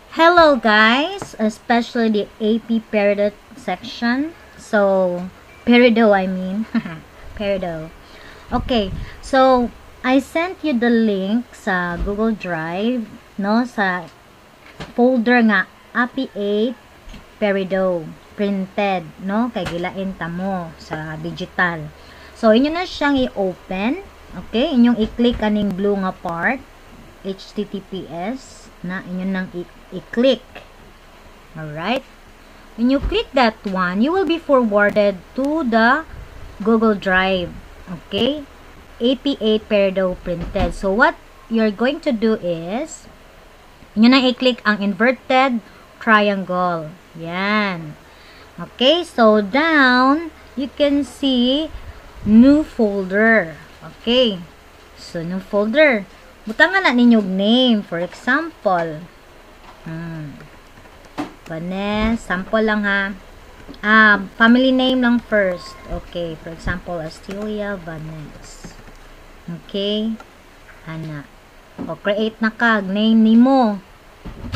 Hello guys, especially the AP Peridot section. Peridot I mean. Peridot. Okay, so I sent you the link sa Google Drive, no, sa folder nga API 8 Peridot printed, no, kay gilain ta mo sa digital. So inyo na siyang i-open, okay? Inyong i-click aning blue nga part, HTTPS na inyo nang i-click. Alright? When you click that one, you will be forwarded to the Google Drive. Okay? API 8 Peridot printed. So, what you're going to do is, inyo nang i-click ang inverted triangle. Yan. Okay? So, down, you can see new folder. Okay? So, new folder. Butangan na ninyong name. For example, Vanessa. Sample lang ha. Family name lang first. Okay. For example, Astilia Vanessa. Okay. Ana. O, create na kag. Name ni mo.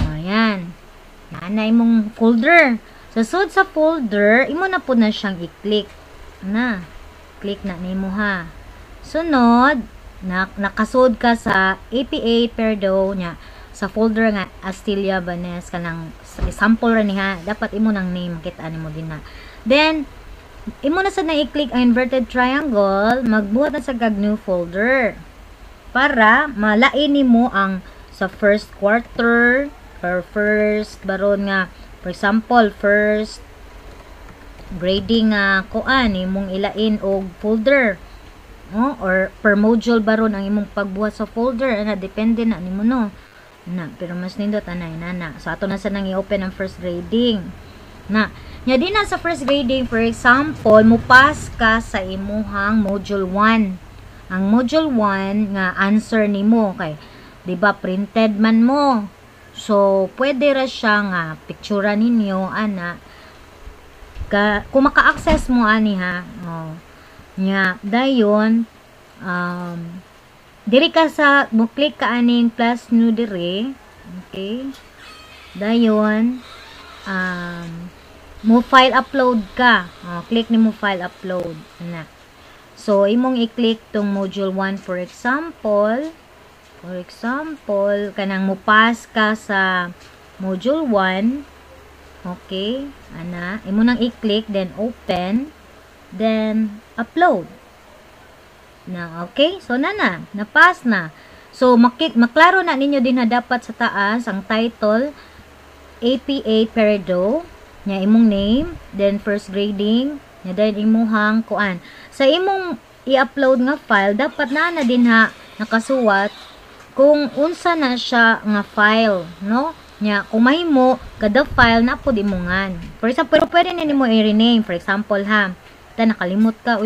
Ayan. Nanay mong folder. Susod sa folder, imo na po na siyang i-click. Na. Click na ni mo ha. Sunod, nakasud ka sa API Peridot nya sa folder nga Astilia Vanessa kanang sample ra ni ha, dapat imo nang name kita nimo din na. Then imo na sad na i-click ang inverted triangle, magbuhat na sa kag new folder para malain nimo ang sa first quarter or first baron nga, for example first grading kuan imong ilain og folder. Or per module baron ang imong pagbuhat sa folder, ana depende na nimo no. Pero mas nindot anay nana. So ato na sa nang i-open ang first grading. Nya di na sa first grading, for example, mupas ka sa imuhang module 1. Ang module 1 nga answer nimo kay di ba printed man mo. So pwede ra siya nga picture ninyo ana. Kung maka-access mo ani ha. Nya dayon diri ka sa mo click ka aning plus new diri, okay, dayon mo file upload ka, click ni mo file upload na. So imong i-click tong module 1 for example kanang mo pass ka sa module 1, okay, ana imo nang i-click then open, then upload na. Okay, so na-pass na. So maklaro na ninyo din na dapat sa taas ang title API Peridot nya imong name, then first grading nya then imuhang kuan sa imong i-upload nga file, dapat na din ha nakasuwat kung unsa na siya nga file, no, nya kung mahimo kada file na pud imongan. For example, pero pwede na nimo i-rename, for example ha, nakalimot ka,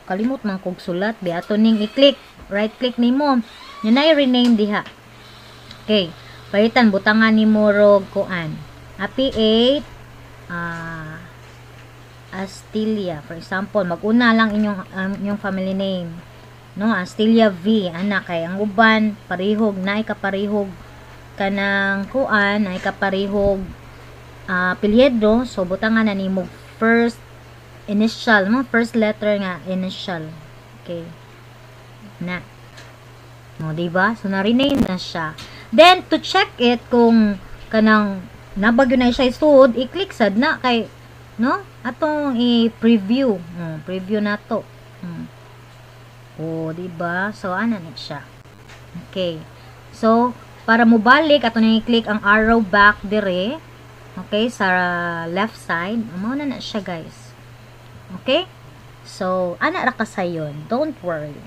kalimot man kog sulat, di ato ning i-click, right click nimo, nya na i-rename diha. Okay, palitan butangan nimo rog kuan API 8 Astilia, for example, maguna lang inyong family name, no, Astilia V ana, kay ang uban parihog na ikaparihog kanang kuan na ikaparihog apelyido, so butangan na nimo first initial, no? First letter nga, initial. Okay. Na. No, diba? So, na-rename na siya. Then, to check it, kung kanang nabagyo na siya isud, i-click sad na kay, no? Atong i-preview. Preview na to. Diba? So, ana na siya. Okay. So, para mo balik, ato na i-click ang arrow back dire. Okay, sa left side. Amo na siya, guys. Okay? So, ana ra ka sayon. Don't worry.